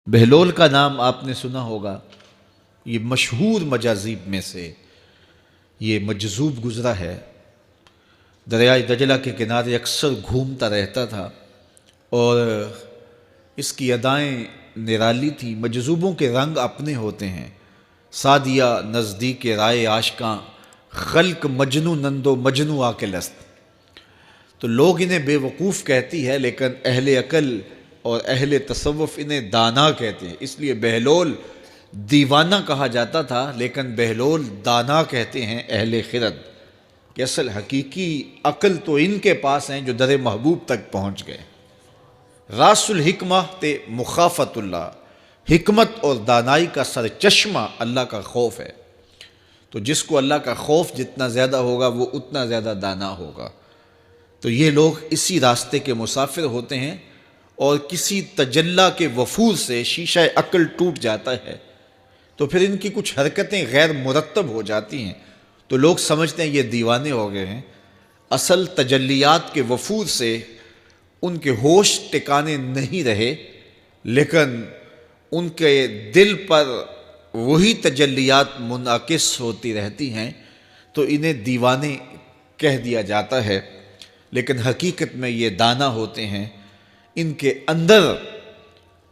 بہلول کا نام آپ نے سنا ہوگا، یہ مشہور مجاذیب میں سے یہ مجذوب گزرا ہے۔ دریائے دجلہ کے کنارے اکثر گھومتا رہتا تھا اور اس کی ادائیں نرالی تھی۔ مجذوبوں کے رنگ اپنے ہوتے ہیں، سادیہ نزدیک رائے عاشقاں، خلق مجنو نندو مجنو آ کے لست۔ تو لوگ انہیں بے وقوف کہتی ہے، لیکن اہل عقل اور اہل تصوف انہیں دانا کہتے ہیں۔ اس لیے بہلول دیوانہ کہا جاتا تھا، لیکن بہلول دانا کہتے ہیں اہل خرد، کہ اصل حقیقی عقل تو ان کے پاس ہیں جو در محبوب تک پہنچ گئے۔ راس الحکمہ تے مخافت اللہ، حکمت اور دانائی کا سر چشمہ اللہ کا خوف ہے۔ تو جس کو اللہ کا خوف جتنا زیادہ ہوگا وہ اتنا زیادہ دانا ہوگا۔ تو یہ لوگ اسی راستے کے مسافر ہوتے ہیں، اور کسی تجلی کے وفور سے شیشہ عقل ٹوٹ جاتا ہے تو پھر ان کی کچھ حرکتیں غیر مرتب ہو جاتی ہیں، تو لوگ سمجھتے ہیں یہ دیوانے ہو گئے ہیں۔ اصل تجلیات کے وفور سے ان کے ہوش ٹکانے نہیں رہے، لیکن ان کے دل پر وہی تجلیات منعکس ہوتی رہتی ہیں، تو انہیں دیوانے کہہ دیا جاتا ہے، لیکن حقیقت میں یہ دانا ہوتے ہیں۔ ان کے اندر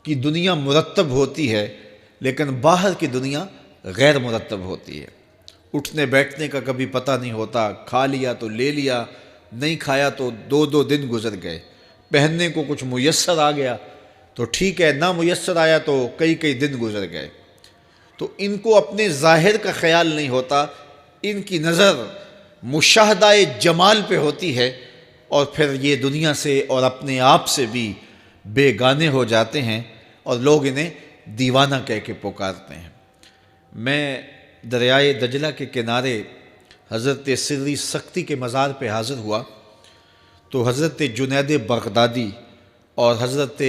کی دنیا مرتب ہوتی ہے، لیکن باہر کی دنیا غیر مرتب ہوتی ہے۔ اٹھنے بیٹھنے کا کبھی پتہ نہیں ہوتا، کھا لیا تو لے لیا، نہیں کھایا تو دو دو دن گزر گئے۔ پہننے کو کچھ میسر آ گیا تو ٹھیک ہے، نہ میسر آیا تو کئی کئی دن گزر گئے۔ تو ان کو اپنے ظاہر کا خیال نہیں ہوتا، ان کی نظر مشاہدہ جمال پہ ہوتی ہے، اور پھر یہ دنیا سے اور اپنے آپ سے بھی بے گانے ہو جاتے ہیں، اور لوگ انہیں دیوانہ کہہ کے پکارتے ہیں۔ میں دریائے دجلہ کے کنارے حضرت سری سختی کے مزار پہ حاضر ہوا، تو حضرت جنید بغدادی اور حضرت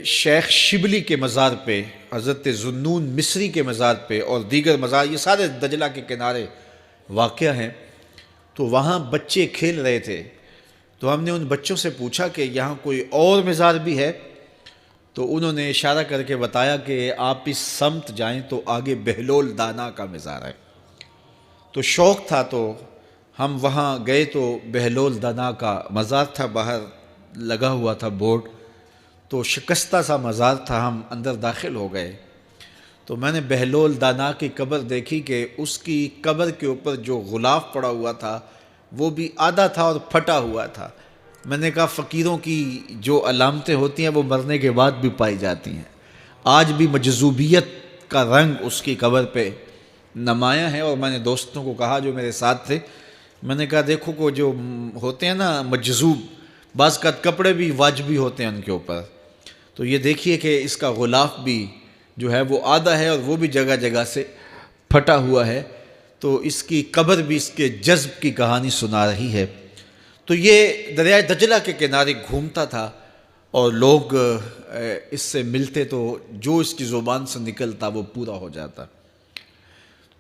شیخ شبلی کے مزار پہ، حضرت ذوالنون مصری کے مزار پہ، اور دیگر مزار، یہ سارے دجلہ کے کنارے واقع ہیں۔ تو وہاں بچے کھیل رہے تھے، تو ہم نے ان بچوں سے پوچھا کہ یہاں کوئی اور مزار بھی ہے؟ تو انہوں نے اشارہ کر کے بتایا کہ آپ اس سمت جائیں تو آگے بہلول دانا کا مزار ہے۔ تو شوق تھا تو ہم وہاں گئے، تو بہلول دانا کا مزار تھا، باہر لگا ہوا تھا بورڈ، تو شکستہ سا مزار تھا، ہم اندر داخل ہو گئے۔ تو میں نے بہلول دانا کی قبر دیکھی کہ اس کی قبر کے اوپر جو غلاف پڑا ہوا تھا وہ بھی آدھا تھا اور پھٹا ہوا تھا۔ میں نے کہا فقیروں کی جو علامتیں ہوتی ہیں وہ مرنے کے بعد بھی پائی جاتی ہیں، آج بھی مجذوبیت کا رنگ اس کی قبر پہ نمایاں ہے۔ اور میں نے دوستوں کو کہا جو میرے ساتھ تھے، میں نے کہا دیکھو کو جو ہوتے ہیں نا مجذوب، بعض کا کپڑے بھی واجبی ہوتے ہیں ان کے اوپر، تو یہ دیکھیے کہ اس کا غلاف بھی جو ہے وہ آدھا ہے اور وہ بھی جگہ جگہ سے پھٹا ہوا ہے، تو اس کی قبر بھی اس کے جذب کی کہانی سنا رہی ہے۔ تو یہ دریائے دجلہ کے کنارے گھومتا تھا، اور لوگ اس سے ملتے تو جو اس کی زبان سے نکلتا وہ پورا ہو جاتا۔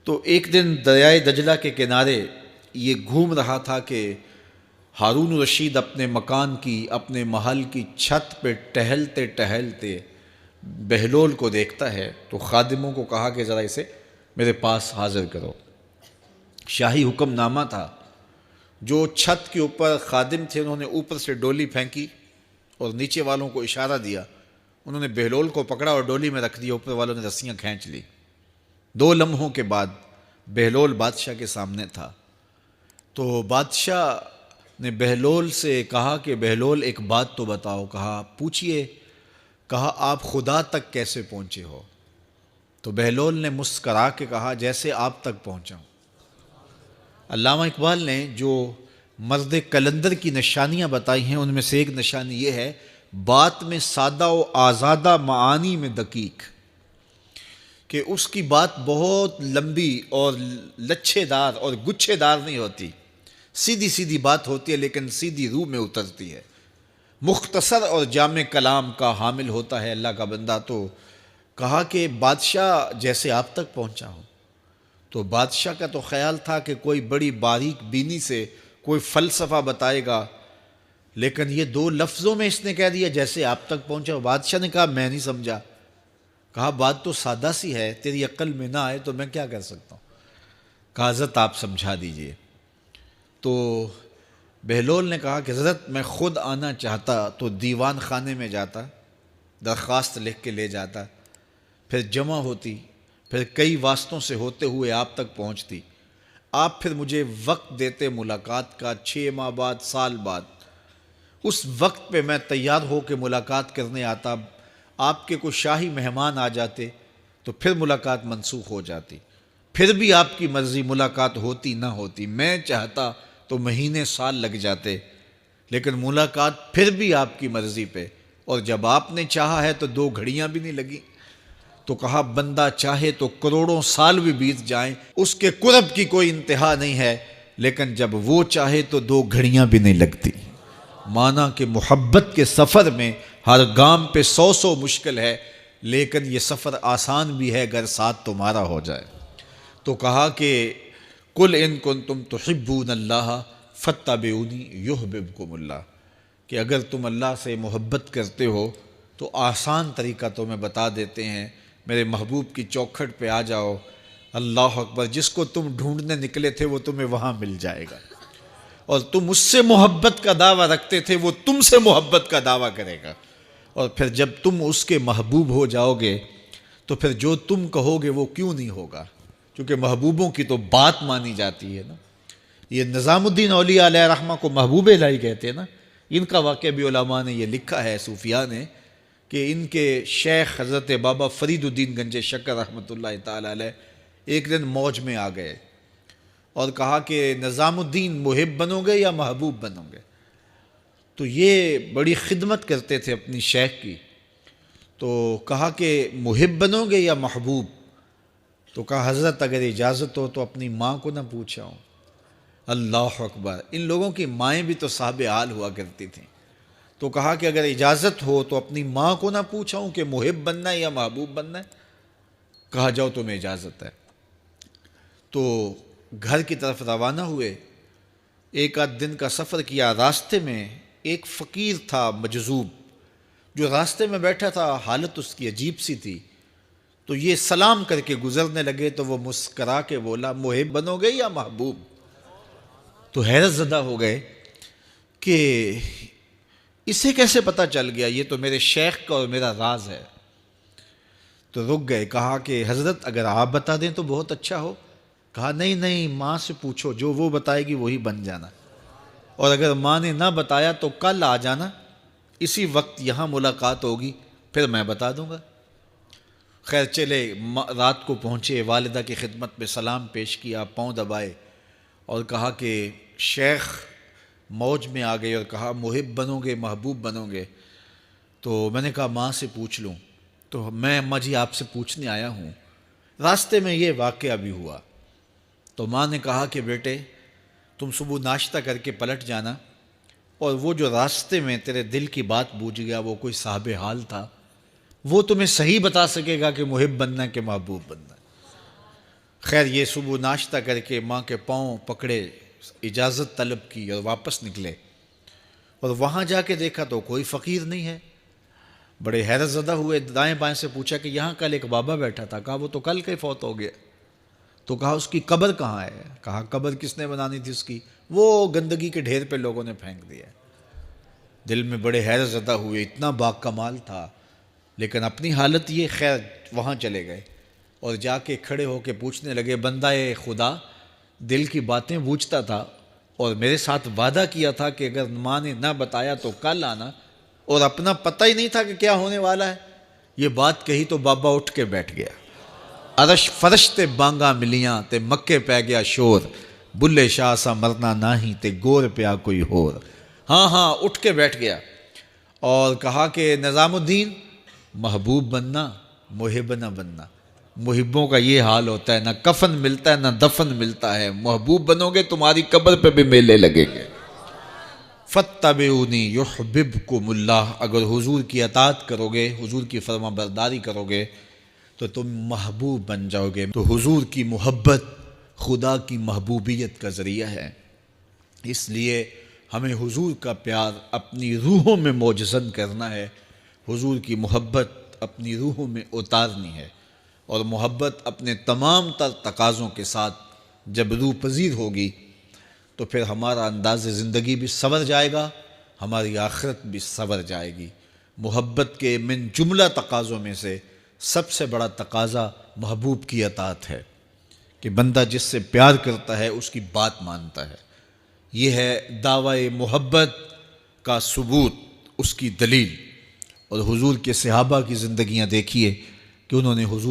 تو ایک دن دریائے دجلہ کے کنارے یہ گھوم رہا تھا کہ ہارون رشید اپنے مکان کی، اپنے محل کی چھت پہ ٹہلتے ٹہلتے بہلول کو دیکھتا ہے، تو خادموں کو کہا کہ ذرا اسے میرے پاس حاضر کرو۔ شاہی حکم نامہ تھا، جو چھت کے اوپر خادم تھے انہوں نے اوپر سے ڈولی پھینکی اور نیچے والوں کو اشارہ دیا، انہوں نے بہلول کو پکڑا اور ڈولی میں رکھ دیا، اوپر والوں نے رسیاں کھینچ لی۔ 2 لمحوں کے بعد بہلول بادشاہ کے سامنے تھا۔ تو بادشاہ نے بہلول سے کہا کہ بہلول ایک بات تو بتاؤ، کہا پوچھئے، کہا آپ خدا تک کیسے پہنچے ہو؟ تو بہلول نے مسکرا کے کہا جیسے آپ تک پہنچا ہوں۔ علامہ اقبال نے جو مرد کلندر کی نشانیاں بتائی ہیں ان میں سے ایک نشانی یہ ہے، بات میں سادہ و آزادہ، معانی میں دقیق، کہ اس کی بات بہت لمبی اور لچھے دار اور گچھے دار نہیں ہوتی، سیدھی سیدھی بات ہوتی ہے لیکن سیدھی روح میں اترتی ہے۔ مختصر اور جامع کلام کا حامل ہوتا ہے اللہ کا بندہ۔ تو کہا کہ بادشاہ جیسے آپ تک پہنچا ہوں۔ تو بادشاہ کا تو خیال تھا کہ کوئی بڑی باریک بینی سے کوئی فلسفہ بتائے گا، لیکن یہ 2 لفظوں میں اس نے کہہ دیا جیسے آپ تک پہنچا۔ بادشاہ نے کہا میں نہیں سمجھا۔ کہا بات تو سادہ سی ہے، تیری عقل میں نہ آئے تو میں کیا کر سکتا ہوں؟ کہا حضرت آپ سمجھا دیجئے۔ تو بہلول نے کہا کہ حضرت میں خود آنا چاہتا تو دیوان خانے میں جاتا، درخواست لکھ کے لے جاتا، پھر جمع ہوتی، پھر کئی واسطوں سے ہوتے ہوئے آپ تک پہنچتی، آپ پھر مجھے وقت دیتے ملاقات کا 6 ماہ بعد، سال بعد۔ اس وقت پہ میں تیار ہو کے ملاقات کرنے آتا، آپ کے کوئی شاہی مہمان آ جاتے تو پھر ملاقات منسوخ ہو جاتی، پھر بھی آپ کی مرضی ملاقات ہوتی نہ ہوتی، میں چاہتا تو مہینے سال لگ جاتے، لیکن ملاقات پھر بھی آپ کی مرضی پہ، اور جب آپ نے چاہا ہے تو 2 گھڑیاں بھی نہیں لگی۔ تو کہا بندہ چاہے تو کروڑوں سال بھی بیت جائیں، اس کے قرب کی کوئی انتہا نہیں ہے، لیکن جب وہ چاہے تو 2 گھڑیاں بھی نہیں لگتی۔ مانا کہ محبت کے سفر میں ہر گام پہ 100 مشکل ہے، لیکن یہ سفر آسان بھی ہے اگر ساتھ تمہارا ہو جائے۔ تو کہا کہ قل ان کنتم تحبون اللہ فاتبعونی یحببکم اللہ، کہ اگر تم اللہ سے محبت کرتے ہو تو آسان طریقہ تمہیں بتا دیتے ہیں، میرے محبوب کی چوکھٹ پہ آ جاؤ، اللہ اکبر، جس کو تم ڈھونڈنے نکلے تھے وہ تمہیں وہاں مل جائے گا، اور تم اس سے محبت کا دعویٰ رکھتے تھے وہ تم سے محبت کا دعویٰ کرے گا، اور پھر جب تم اس کے محبوب ہو جاؤ گے تو پھر جو تم کہو گے وہ کیوں نہیں ہوگا، کیونکہ محبوبوں کی تو بات مانی جاتی ہے نا۔ یہ نظام الدین اولیاء علیہ رحمہ کو محبوب الہی کہتے ہیں نا، ان کا واقعہ بھی علماء نے یہ لکھا ہے، صوفیاء نے، کہ ان کے شیخ حضرت بابا فرید الدین گنج شکر رحمۃ اللہ تعالی علیہ ایک دن موج میں آ گئے اور کہا کہ نظام الدین محب بنو گے یا محبوب بنو گے؟ تو یہ بڑی خدمت کرتے تھے اپنی شیخ کی، تو کہا کہ محب بنو گے یا محبوب؟ تو کہا حضرت اگر اجازت ہو تو اپنی ماں کو نہ پوچھاؤں۔ اللہ اکبر، ان لوگوں کی مائیں بھی تو صاحب حال ہوا کرتی تھیں۔ تو کہا کہ اگر اجازت ہو تو اپنی ماں کو نہ پوچھاؤں کہ محب بننا ہے یا محبوب بننا ہے؟ کہا جاؤ تمہیں اجازت ہے۔ تو گھر کی طرف روانہ ہوئے، 1 دن کا سفر کیا، راستے میں ایک فقیر تھا مجذوب جو راستے میں بیٹھا تھا، حالت اس کی عجیب سی تھی، تو یہ سلام کر کے گزرنے لگے تو وہ مسکرا کے بولا محب بنو گے یا محبوب؟ تو حیرت زدہ ہو گئے کہ اسے کیسے پتہ چل گیا، یہ تو میرے شیخ کا اور میرا راز ہے۔ تو رک گئے، کہا کہ حضرت اگر آپ بتا دیں تو بہت اچھا ہو۔ کہا نہیں نہیں، ماں سے پوچھو، جو وہ بتائے گی وہی بن جانا، اور اگر ماں نے نہ بتایا تو کل آ جانا، اسی وقت یہاں ملاقات ہوگی، پھر میں بتا دوں گا۔ خیر چلے، رات کو پہنچے، والدہ کی خدمت میں سلام پیش کیا، پاؤں دبائے اور کہا کہ شیخ موج میں آ گئے اور کہا محب بنو گے محبوب بنو گے؟ تو میں نے کہا ماں سے پوچھ لوں۔ تو میں اماں جی آپ سے پوچھنے آیا ہوں، راستے میں یہ واقعہ بھی ہوا۔ تو ماں نے کہا کہ بیٹے تم صبح ناشتہ کر کے پلٹ جانا، اور وہ جو راستے میں تیرے دل کی بات بوجھ گیا وہ کوئی صاحب حال تھا، وہ تمہیں صحیح بتا سکے گا کہ محب بننا کہ محبوب بننا۔ خیر یہ صبح ناشتہ کر کے ماں کے پاؤں پکڑے، اجازت طلب کی اور واپس نکلے، اور وہاں جا کے دیکھا تو کوئی فقیر نہیں ہے۔ بڑے حیرت زدہ ہوئے، دائیں بائیں سے پوچھا کہ یہاں کل ایک بابا بیٹھا تھا۔ کہا وہ تو کل کے فوت ہو گیا۔ تو کہا اس کی قبر کہاں ہے؟ کہا قبر کس نے بنانی تھی اس کی؟ وہ گندگی کے ڈھیر پہ لوگوں نے پھینک دیا۔ دل میں بڑے حیرت زدہ ہوئے، اتنا با کمال تھا، لیکن اپنی حالت یہ، خیر وہاں چلے گئے اور جا کے کھڑے ہو کے پوچھنے لگے بندہ خدا دل کی باتیں بوجھتا تھا اور میرے ساتھ وعدہ کیا تھا کہ اگر ماں نے نہ بتایا تو کل آنا، اور اپنا پتہ ہی نہیں تھا کہ کیا ہونے والا ہے۔ یہ بات کہی تو بابا اٹھ کے بیٹھ گیا۔ عرش فرش تے بانگا ملیاں تے مکے پہ گیا شور، بلے شاہ سا مرنا ناہی تے گور پیا کوئی ہور۔ ہاں اٹھ کے بیٹھ گیا اور کہا کہ نظام الدین محبوب بننا محب نہ بننا۔ محبوں کا یہ حال ہوتا ہے، نہ کفن ملتا ہے نہ دفن ملتا ہے، محبوب بنو گے تمہاری قبر پہ بھی میلے لگیں گے۔ فاتبعونی یحببکم اللہ، اگر حضور کی اطاعت کرو گے، حضور کی فرما برداری کرو گے تو تم محبوب بن جاؤ گے۔ تو حضور کی محبت خدا کی محبوبیت کا ذریعہ ہے، اس لیے ہمیں حضور کا پیار اپنی روحوں میں موجزن کرنا ہے، حضور کی محبت اپنی روحوں میں اتارنی ہے، اور محبت اپنے تمام تر تقاضوں کے ساتھ جب روح پذیر ہوگی تو پھر ہمارا انداز زندگی بھی سنور جائے گا، ہماری آخرت بھی سنور جائے گی۔ محبت کے من جملہ تقاضوں میں سے سب سے بڑا تقاضا محبوب کی اطاعت ہے، کہ بندہ جس سے پیار کرتا ہے اس کی بات مانتا ہے۔ یہ ہے دعوی محبت کا ثبوت، اس کی دلیل۔ اور حضور کے صحابہ کی زندگیاں دیکھیے کہ انہوں نے حضور